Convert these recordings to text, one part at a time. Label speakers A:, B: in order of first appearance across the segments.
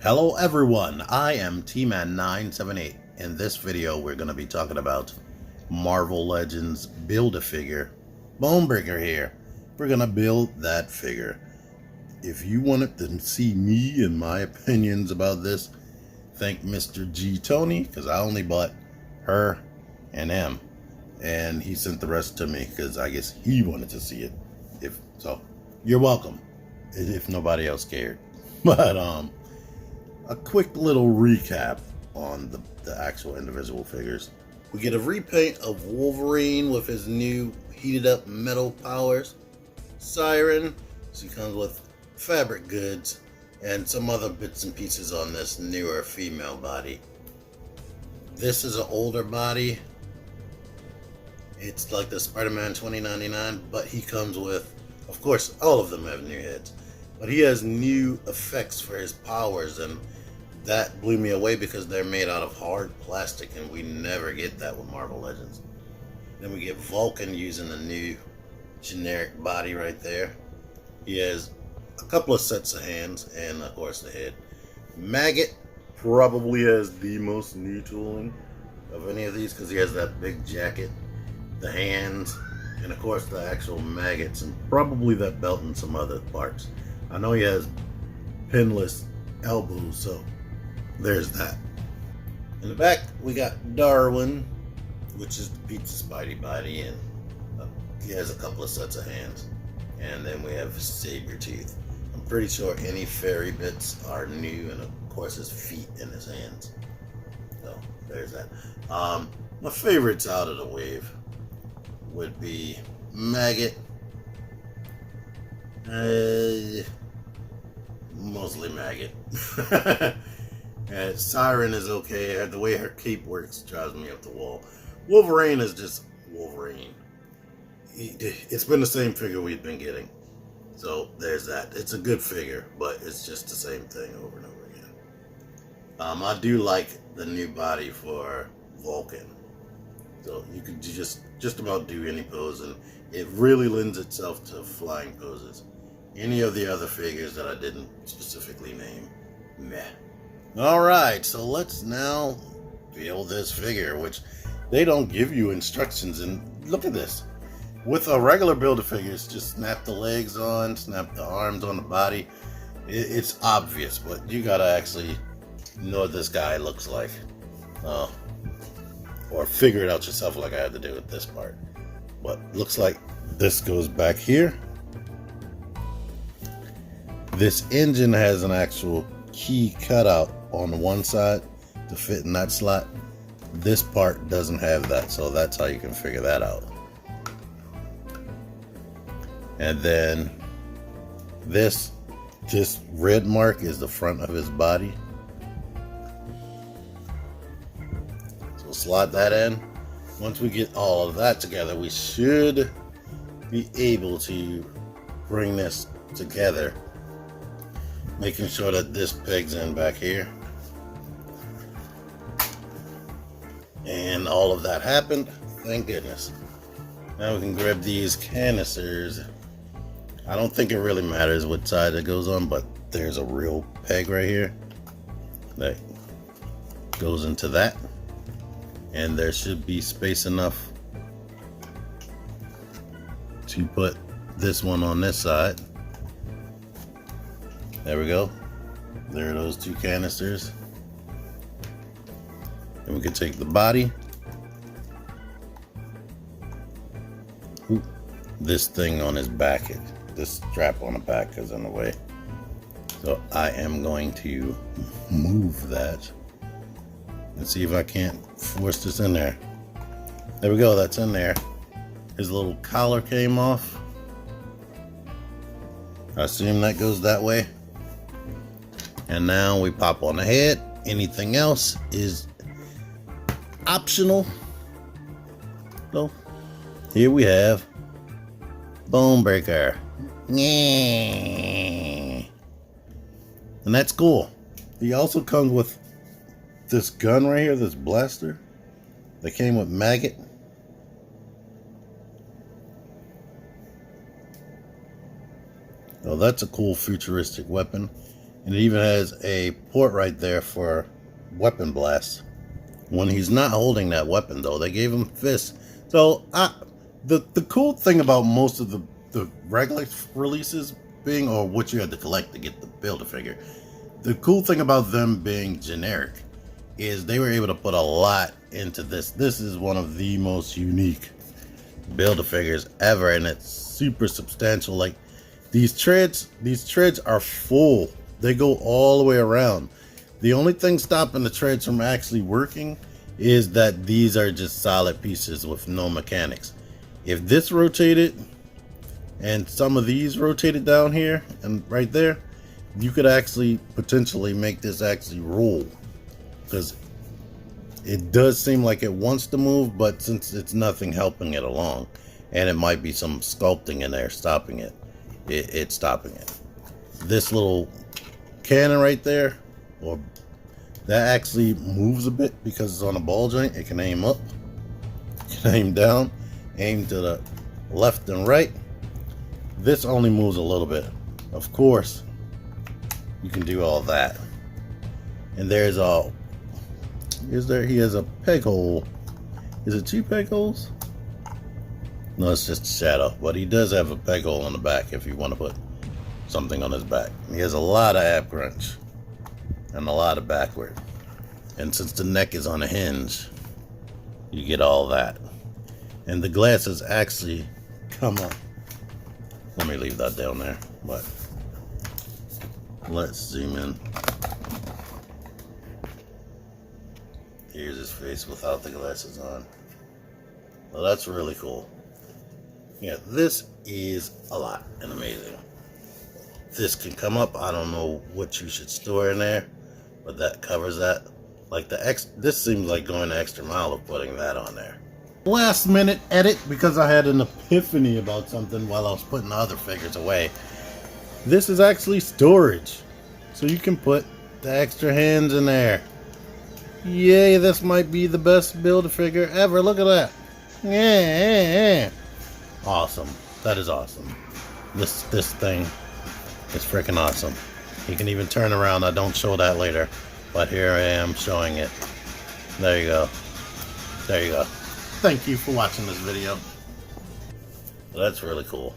A: Hello everyone, I am T-Man978. In this video we're going to be talking about Marvel Legends Build-A-Figure, Bonebreaker here. We're going to build that figure. If you wanted to see me and my opinions about this, thank Mr. G Tony, because I only bought her and him. And he sent the rest to me because I guess he wanted to see it. If so, you're welcome. If nobody else cared. But a quick little recap on the actual individual figures. We get a repaint of Wolverine with his new heated up metal powers. Siren, she comes with fabric goods and some other bits and pieces on this newer female body. This is an older body. It's like the Spider-Man 2099, but he comes with, of course, all of them have new heads, but he has new effects for his powers, and that blew me away because they're made out of hard plastic, and we never get that with Marvel Legends. Then we get Vulcan using the new generic body right there. He has a couple of sets of hands, and of course the head. Maggot probably has the most new tooling of any of these because he has that big jacket, the hands, and of course the actual maggots, and probably that belt and some other parts. I know he has pinless elbows, so there's that. In the back we got Darwin, which is the Pizza Spidey body, and he has a couple of sets of hands. And then we have Sabretooth. I'm pretty sure any fairy bits are new, and of course his feet and his hands. So there's that. My favorites out of the wave would be Maggot. Mostly Maggot. Siren is okay. The way her cape works drives me up the wall. Wolverine is just Wolverine. It's been the same figure we've been getting. So there's that. It's a good figure, but it's just the same thing over and over again. I do like the new body for Vulcan. So you could just about do any pose, and it really lends itself to flying poses. Any of the other figures that I didn't specifically name, meh. Alright, so let's now build this figure, which they don't give you instructions. And look at this. With a regular Build-A-Figure, just snap the legs on, snap the arms on the body. It's obvious, but you gotta actually know what this guy looks like. Or figure it out yourself like I had to do with this part. But looks like this goes back here. This engine has an actual key cutout on the one side to fit in that slot. This part doesn't have that, so that's how you can figure that out. And then this red mark is the front of his body. So slot that in. Once we get all of that together, we should be able to bring this together, making sure that this pegs in back here. And all of that happened, thank goodness. Now we can grab these canisters. I don't think it really matters what side it goes on, but there's a real peg right here that goes into that. And there should be space enough to put this one on this side. There we go. There are those two canisters. And we can take the body. Ooh, this thing on his back, this strap on the back is in the way. So I am going to move that and see if I can't force this in there. There we go, that's in there. His little collar came off. I assume that goes that way. And now we pop on the head. Anything else is optional. So here we have Bonebreaker. And that's cool. He also comes with this gun right here, this blaster that came with Maggot. Oh, that's a cool futuristic weapon. And it even has a port right there for weapon blast. When he's not holding that weapon, though, they gave him fists. So the cool thing about most of the regular releases being, or what you had to collect to get the Build-A-Figure, the cool thing about them being generic is they were able to put a lot into this. This is one of the most unique Build-A-Figures ever, and it's super substantial. Like these treads are full. They go all the way around. The only thing stopping the treads from actually working is that these are just solid pieces with no mechanics. If this rotated and some of these rotated down here and right there, you could actually potentially make this actually roll, because it does seem like it wants to move, but since it's nothing helping it along, and it might be some sculpting in there stopping it, it's stopping it. This little cannon right there, or that actually moves a bit because it's on a ball joint. It can aim up, it can aim down, aim to the left and right. This only moves a little bit. Of course, you can do all that. And there's a, he has a peg hole. Is it 2 peg holes? No, it's just a shadow. But he does have a peg hole on the back if you want to put something on his back. He has a lot of ab crunch and a lot of backward. And since the neck is on a hinge, you get all that. And the glasses actually come up. Let me leave that down there, but let's zoom in. Here's his face without the glasses on. Well, that's really cool. Yeah, this is a lot and amazing. This can come up. I don't know what you should store in there, but that covers that. Like this seems like going the extra mile of putting that on there. Last minute edit because I had an epiphany about something while I was putting the other figures away. This is actually storage, so you can put the extra hands in there. Yay, this might be the best Build-A-Figure ever. Look at that. Yeah. Awesome. That is awesome. This thing is freaking awesome. You can even turn around. I don't show that later, but here I am showing it. There you go. There you go. Thank you for watching this video. That's really cool.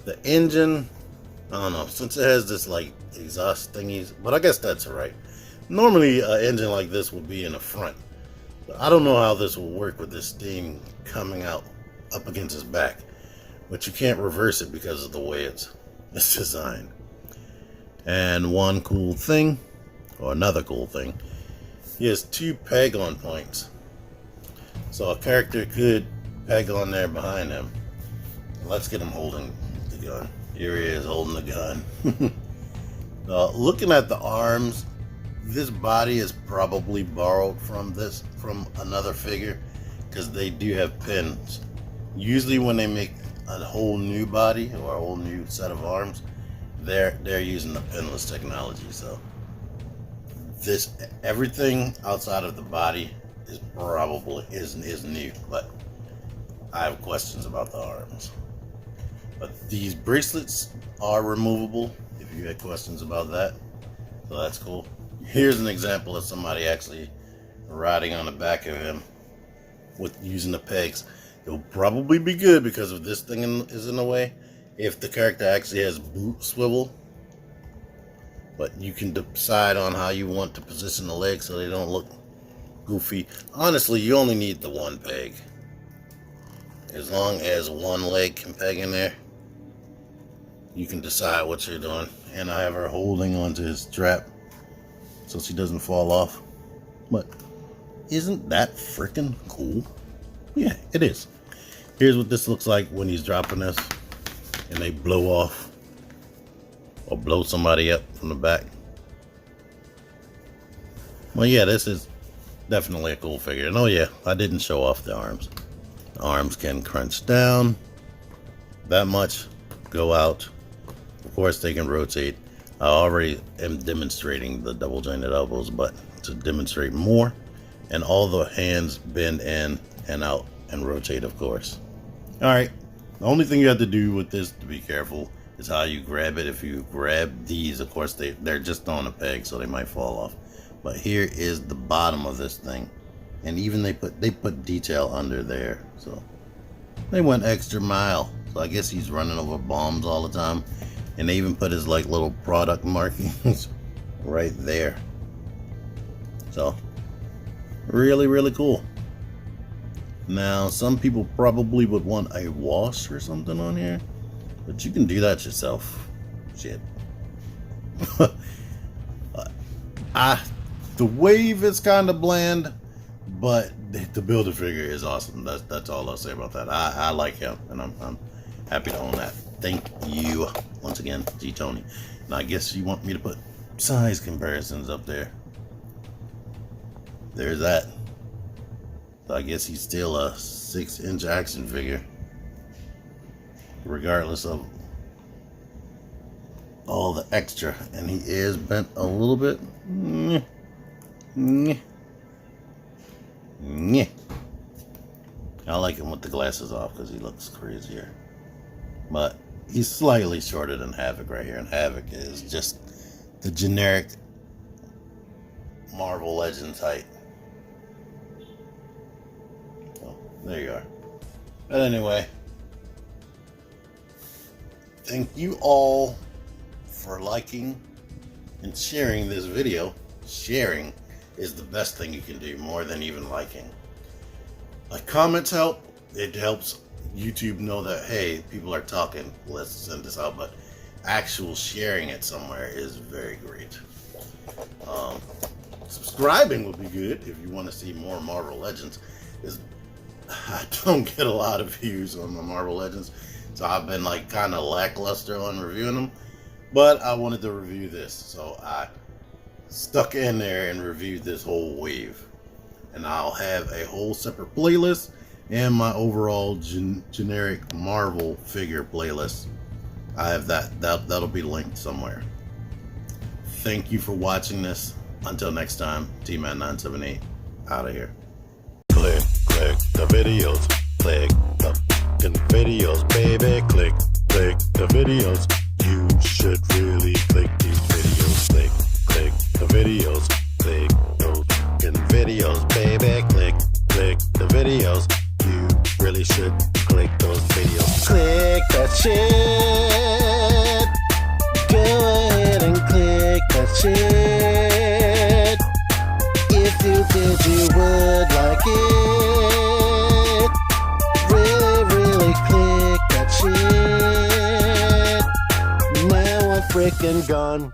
A: The engine, I don't know, since it has this like exhaust thingies, but I guess that's alright. Normally an engine like this would be in the front, but I don't know how this will work with this steam coming out up against his back. But you can't reverse it because of the way it's designed. And one cool thing, or another cool thing, he has 2 peg on points. So a character could peg on there behind him. Let's get him holding the gun. Here he is holding the gun. Looking at the arms, this body is probably borrowed from another figure, because they do have pins. Usually when they make a whole new body or a whole new set of arms, they're using the pinless technology. So everything outside of the body is probably is new, but I have questions about the arms. But these bracelets are removable if you had questions about that, so that's cool. Here's an example of somebody actually riding on the back of him with using the pegs. It'll probably be good because if this thing is in the way, if the character actually has boot swivel. But you can decide on how you want to position the legs so they don't look goofy. Honestly, you only need the 1 peg. As long as 1 leg can peg in there, you can decide what you're doing. And I have her holding onto his strap so she doesn't fall off. But isn't that freaking cool? Yeah, it is. Here's what this looks like when he's dropping this and they blow off or blow somebody up from the back. Well, yeah, this is definitely a cool figure. And oh yeah, I didn't show off the arms. The arms can crunch down that much, go out. Of course, they can rotate. I already am demonstrating the double jointed elbows, but to demonstrate more, and all the hands bend in and out and rotate, of course. All right, the only thing you have to do with this to be careful is how you grab it. If you grab these, of course they're just on a peg, so they might fall off. But here is the bottom of this thing, and even they put detail under there, so they went extra mile. So I guess he's running over bombs all the time, and they even put his like little product markings right there. So really, really cool. Now some people probably would want a wash or something on here, but you can do that yourself. Shit. The wave is kind of bland, but the Build-A-Figure is awesome. That's all I'll say about that. I like him, and I'm happy to own that. Thank you once again, G Tony. And I guess you want me to put size comparisons up there. There's that. So I guess he's still a 6-inch action figure, regardless of all the extra. And he is bent a little bit. I like him with the glasses off because he looks crazier. But he's slightly shorter than Havoc right here. And Havoc is just the generic Marvel Legends height. So, there you are. But anyway, thank you all for liking and sharing this video. Sharing is the best thing you can do, more than even liking. Like, comments help. It helps YouTube know that, hey, people are talking, let's send this out. But actual sharing it somewhere is very great. Subscribing would be good if you want to see more Marvel Legends. I don't get a lot of views on the Marvel Legends, so I've been like kind of lackluster on reviewing them. But I wanted to review this, so I stuck in there and reviewed this whole wave. And I'll have a whole separate playlist and my overall generic Marvel figure playlist. I have that'll be linked somewhere. Thank you for watching this. Until next time, T-Man978 out of here.
B: Click the videos, click the fucking videos, baby. Click the videos. You should really click these videos. Click the videos, click those fucking videos, baby. Click the videos. You really should click those videos. Click that shit. Go ahead and click that shit. If you did, you would like it. Really click that shit. Now I'm freaking gone.